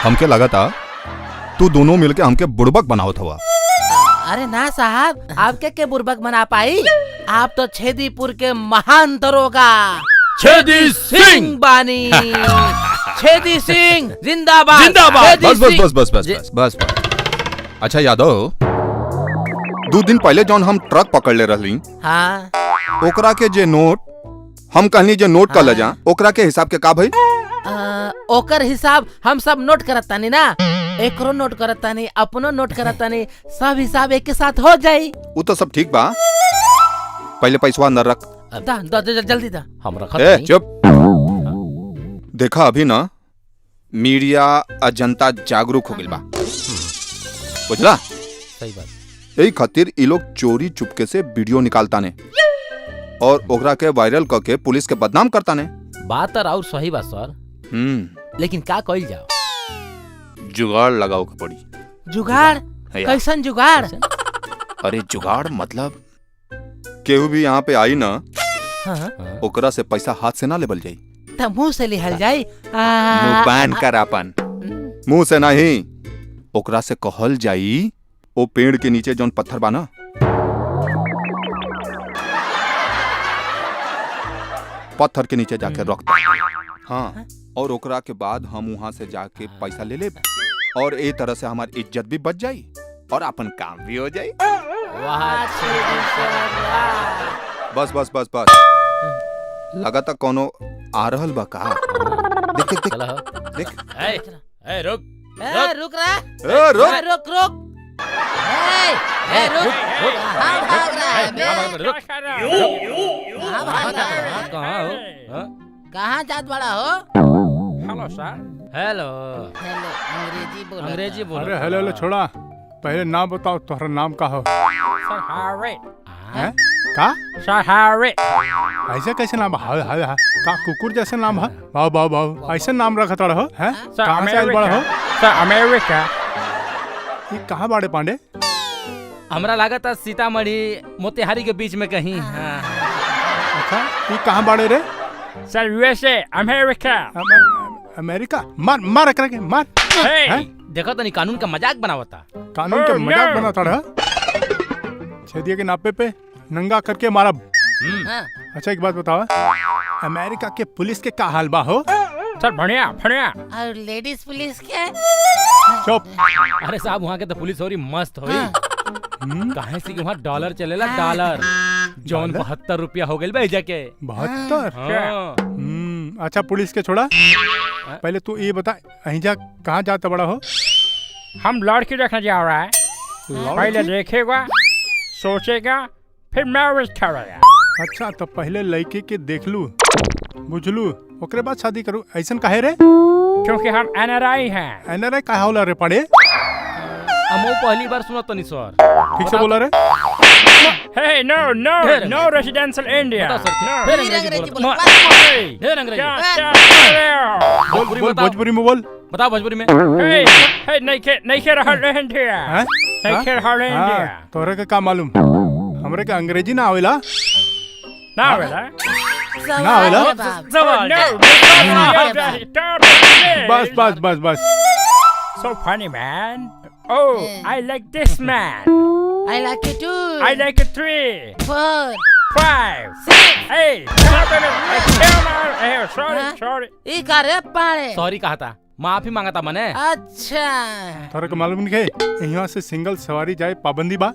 हमके लगा था तू दोनों मिलके हमके बुड़बक बनावत हवा। अरे ना साहब, आपके के बुड़बक बना पाई? आप तो छेदीपुर के महान दरोगा छेदी सिंह बानी। छेदी सिंह जिंदाबाद जिंदाबाद। बस बस बस बस बस बस बस बस। अच्छा यादव, 2 दिन पहले जौन हम ट्रक पकड़ ले रही, हाँ ओकरा के जे नोट हम कहनी जे नोट कर ले जा, ओकरा के हिसाब के का भाई? ओकर हिसाब हम सब नोट करतानी ना, एकरो नोट करतानी, अपनो नोट करतानी, सब हिसाब एक के साथ हो जाई। वो तो सब ठीक बा, पहले पैसवा अंदर रख। जल्दी दा। हम रखत ए नहीं। चुप। देखा अभी ना मीडिया आ जनता जागरूक हो गइल बा, बुझला? सही बात। यही खातिर ई लोग चोरी चुपके से वीडियो निकालता ने और ओकरा के वायरल करके पुलिस के बदनाम करता ने। बात और सही बात सर, लेकिन का कइल जाओ? जुगाड़ लगाओ के पड़ी। जुगाड़? है कैसन जुगाड़? अरे जुगाड़ मतलब केहू भी यहाँ पे आई ना, हाँ? ओकरा से पैसा हाथ से ना लेबल जाई, त मुंह से लिहल जाई। मुंह बांध कर अपन, मुंह से नहीं, ओकरा से कहल जाई ओ पेड़ के नीचे जौन पत्थर बा ना, पत्थर के नीचे जाके रख दो। हाँ, और ओकरा के बाद हम वहाँ से जाके पैसा ले ले और ए तरह से हमारी इज्जत भी बच जाई और अपन काम भी हो जाई। बस बस बस बस, लगातार कोनो आ रहल बा का? देख देख देख देख। ए रुक रुक रहा, रुक रुक रुक, रुक, कहाँ भाग रहा है बे? कहाँ भाग रहा है? कहाँ हो? कहाँ जात बड़ा हो? हेलो सर। हेलो। हेलो, अंग्रेजी बोलो। अंग्रेजी बोलो। अरे हेलो हेलो छोड़ा, पहले नाम बताओ, तुम्हारा नाम का हो? सर हैरी। हैं? का? सर हैरी। ऐसे कैसे नाम? का कुकुर जैसे नाम है? बाबू बाबू बाबू, ऐसे नाम रखा था हो? हैं? कहाँ से आइल बड़ा हो? सर अमेरिका। ये कहाँ बाड़े पांडे? हमरा लागत है सीतामढ़ी मोतिहारी के बीच में कहीं। अच्छा, ये कहाँ बाड़े रे? सर यूएसए अमेरिका। अमेरिका? मार मार एकरा के मार। देखो तो नहीं, कानून का मजाक बनावता। कानून के मजाक बनाता रहा? छेदिया के नापे पे नंगा करके मारा। अच्छा एक बात बताओ, अमेरिका के पुलिस के का हाल बा हो? सर बढ़िया बढ़िया। और लेडीज पुलिस के? चुप। अरे साहब, वहाँ के तो पुलिस होरी मस्त होई। काहे से कि वहाँ डॉलर चलेला, डॉलर जौन 72 रुपया हो गइल बा जाके। 72? हाँ। अच्छा पुलिस के छोड़ा, पहले तू ये बता, अहिजा कहाँ जाता बड़ा हो? हम लड़की देखने जा रहा है। पहले देखेगा, सोचेगा, फिर मैरिज करेगा। अच्छा तो पहले लड़के के देख लू, बुझलू, ओकरे बाद शादी करूँ, ऐसा काहे रे? क्योंकि हम एनआरआई हैं। एनआरआई काहे होला रे पड़े? हमो पहली बार सुना तो नहीं सर। ठीक से बोला रे। Hey, no residential India. फिर अंग्रेजी बोलो। फिर अंग्रेजी। बोल बोल भोजपुरी में बोल। बताओ भोजपुरी में। Hey, नहीं खे रहा इंडिया। हैं? नहीं खे रहा इंडिया। तोरे के का मालूम? हमरे के अंग्रेजी ना आवेला? ना आवेला? ना आवेला? No. Bus bus bus bus. So funny, man. Oh, I like this man. I like it too. I like it 3, 4, 5, 6. Hey, sorry. ई का रे पाड़े? सॉरी कहा था, माफी मांगा था मैंने। अच्छा। तोरे के मालूम नहीं है यहाँ से सिंगल सवारी जाए पाबंदी बा?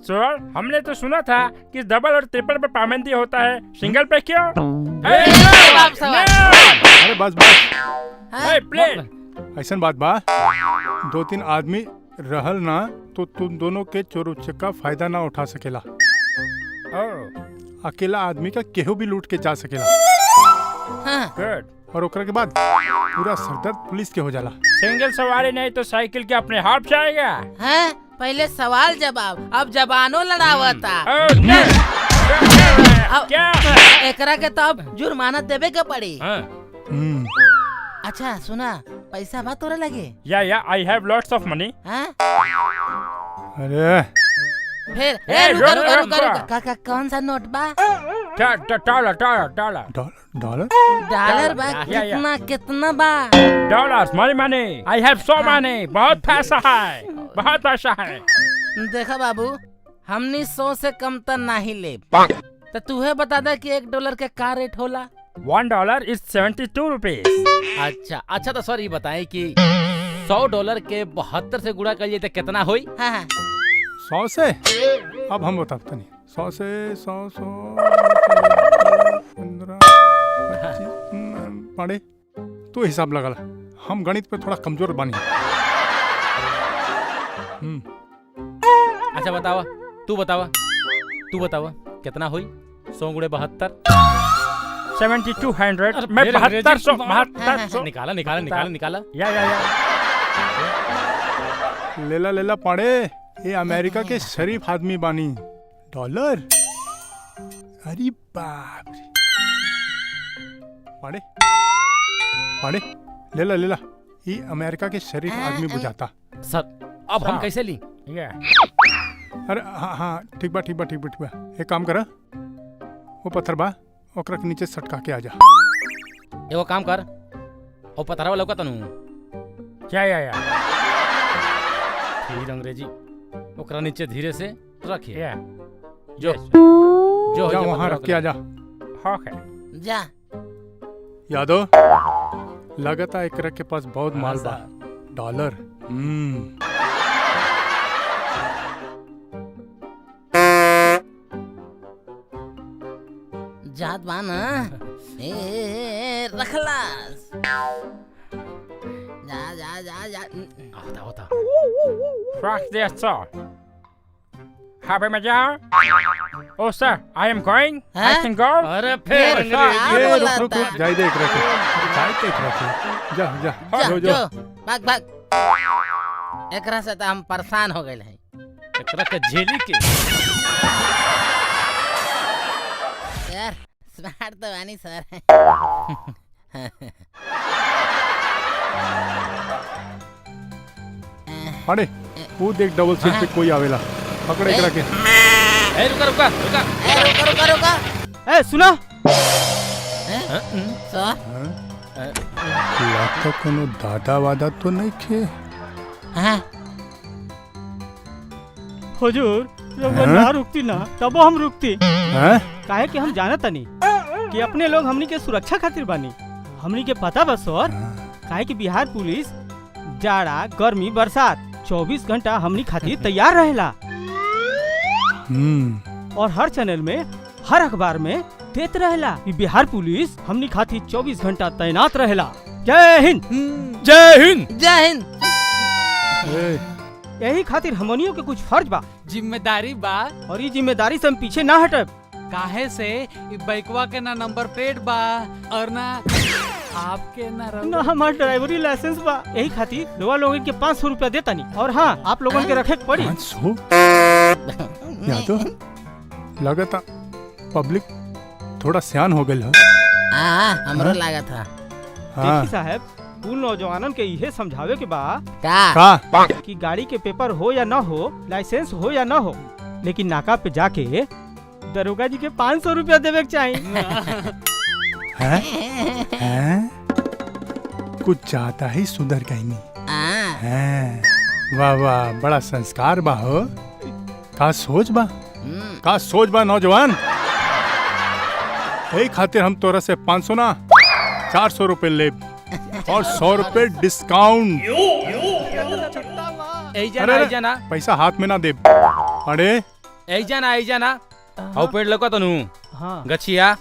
सर, हमने तो सुना था कि डबल और ट्रिपल पे पाबंदी होता है, सिंगल पे क्यों? अरे बस बस, प्लीज। ऐसा बात बा, 2-3 आदमी रहल ना तो तुम दोनों के चोर उचक्का फायदा ना उठा सकेला। अकेला आदमी का केहू भी लूट के जा सकेला। गुड। और ओकरा के बाद पूरा सरदर्द पुलिस के हो जाला। सिंगल सवारी नहीं तो साइकिल के अपने हाथ जाएगा। हैं? पहले सवाल जवाब, अब जबानों लड़ावता। क्या? एकरा के तो अब जुर्माना देवे के पड़ी। अच्छा सुना, पैसा बा तोरा लगे? या आई हैव लॉट्स ऑफ मनी। अरे फिर रुक, कौन सा नोट बा? Dollar dollar dollar dollar dollar बा या, या। कितना कितना बा? Dollars Mani money I have so मनी बहुत पैसा है बहुत पैसा है देखा बाबू, हमनी 100 से कम त नहीं ले। तो तूहे बता दे कि $1 के का रेट होला? $1 is 72 rupees अच्छा अच्छा, तो सर ये बताएं कि $100 के 72 से गुणा करिए तो कितना हुई? हाँ हाँ 100 से अब हम बताते नहीं 100 से 100 15 25 पाड़े तू हिसाब लगा ला, हम गणित पे थोड़ा कमजोर बानी। अच्छा बतावा, तू बतावा कितना हुई? 100 गुणे 72 7200 मैं 7200 7200 निकाला। या लेला पाड़े, ये अमेरिका के शरीफ आदमी बानी। डॉलर, अरे बाप रे। पाड़े लेला ये अमेरिका के शरीफ आदमी बुझाता। सर अब हम कैसे ली? या अरे हाँ ठीक बा। एक काम करा, वो पत्थर बा ओकरा के नीचे सटका के आ जा। एगो काम कर, ओ पथरावा लौका तनु या फिर अंग्रेजी ओकरा नीचे धीरे से रखिए। या जो जा वहाँ रख के आ जा। ओके जा। यादो लगता एकरा के पास बहुत माल बा। डॉलर जात बा ना, रखलास। जा। होता Track there, sir. Happy Major? Oh, sir, I am going. I Huh? can go. अरे फिर फिर क्या ए, बोला रुक था? जाए देख रखे जा जो भाग। एकरा से तो हम परेशान हो गए हैं। एकरा के झेली के सर स्मार्ट तो बानी सर। अरे वो देख डबल सीट पे कोई आवेला, पकड़ एकरा के। ए रुका रुका। ए सुना, सर लगता कोनो दादा वादा तो नहीं खे। हाँ हुजूर जब वो हाँ? ना रुकती ना तब हम रुकती। हैं? काहे कि हम जानत तनी कि अपने लोग हमनी के सुरक्षा खातिर बानी। हमनी के पता बस सर, काहे कि बिहार पुलिस जाड़ा गर्मी बरसात 24 घंटा हमनी खातिर तैयार रहेला। और हर चैनल में हर अखबार में देत रहेला कि बिहार पुलिस हमनी खातिर 24 घंटा तैनात रहेला। जय हिंद। जय हिंद। ए, यही खातिर हमनियों के कुछ फर्ज बा जिम्मेदारी बा। और ये जिम्मेदारी से हम पीछे ना हटब। काहे से इ बाइकवा के ना नंबर प्लेट बा और ना आपके ना ना हमार ड्राइवरी लाइसेंस बा। यही खातिर लोग लोगन के 500 रुपया देता नहीं। और हाँ, आप लोगन के रखे के पड़ी। 500? यादो लगता पब्लिक थोड़ा सियान हो गई है। हाँ हमरो लगा था। हाँ देखी साहब, कुल नौजवानन के इहे समझावे के बा का कि गाड़ी के पेपर हो या ना हो, लाइसेंस हो या ना हो, लेकिन नाका पे जाके दरोगा जी के 500 रुपया देवे के चाहिए। हैं? कुछ ज्यादा ही सुधर गई नहीं। हैं? वाह बड़ा संस्कार बा हो। का सोच बा नौजवान। यही खातिर हम तोरा से 500 ना 400 रुपए ले और 100 रुपए डिस्काउंट। ऐजा ना पैसा हाथ में ना दे। अरे ऐजा ना आओ पेड़ लगा तनु हाँ। गछिया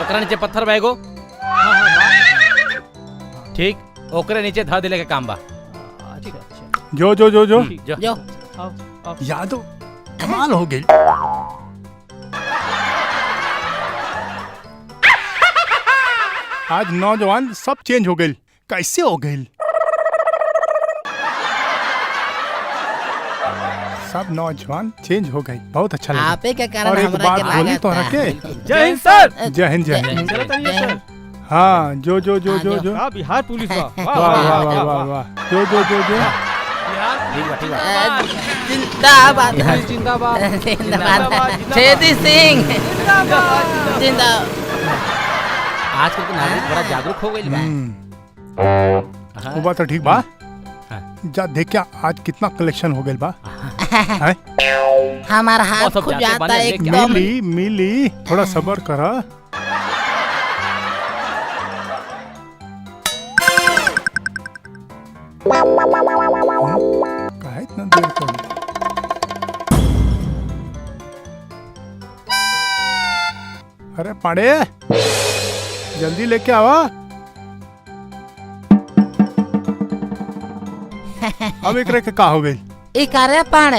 ओकरा नीचे पत्थर बैगो ठीक ओकरे नीचे धा दिले के काम बा। जो जो जो यादो कमाल हो गई। आज नौजवान सब चेंज हो गई। कैसे हो गई? सब नौजवान चेंज हो गई। बहुत अच्छा लगा। आपे के और कारण एक हमरा बात के बोली लागत तो था। रखे। जय हिंद सर। जय हिंद जय हिंद। चलो तनिए सर। हाँ जो हाँ, बिहार पुलिस बा। वाह वाह वाह वाह वाह जो बिहार ठीक बा जिंदाबाद पुलिस जिंदाबाद। जिंदाबाद छेदी सिंह जिंदाबाद। आजकल के नागरिक बड़ा जागरूक हो गइल बा। वो बात तो ठीक बा। हाँ। जा देख क्या आज कितना कलेक्शन हो गइल बा। हैं? हमारा वो हाथ सब खुद जाते जाता बने है लेके एकदम। मिली थोड़ा सब्र करा। काहे इतना देर कर अरे पाड़े जल्दी लेके आवा। अब एकरे के का हो गई ई कार्य पाड़े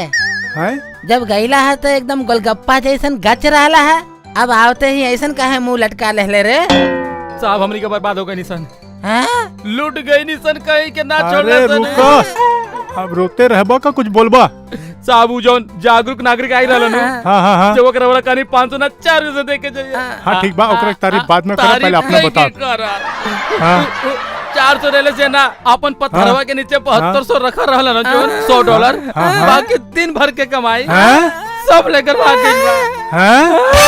है? जब गईला है तो एकदम गोलगप्पा जैसन गच रहा है, अब आवते ही ऐसन काहे मुंह लटका ले रे। साहब हमनी के बर्बाद हो गए निसन, हाँ? लूट गई निसन, कहीं के ना छोड़ अरे रुको, अब रोते रहबा का कुछ बोलबा। साहब उ जौन जागरूक नागरिक आई रहलन हाँ हाँ हाँ जो ओकरा वाला कहानी 500 ना 400 दे के जाइए। हाँ ठीक बा, ओकरा के तारीफ बाद में करा, पहले अपना बता। हाँ 400 रेले से ना अपन पत्थरवा के नीचे 7200 रखा रहलन जो $100, हाँ। बाकी दिन भर के कमाई हाँ? सब लेकर भाग गइल बा। हैं?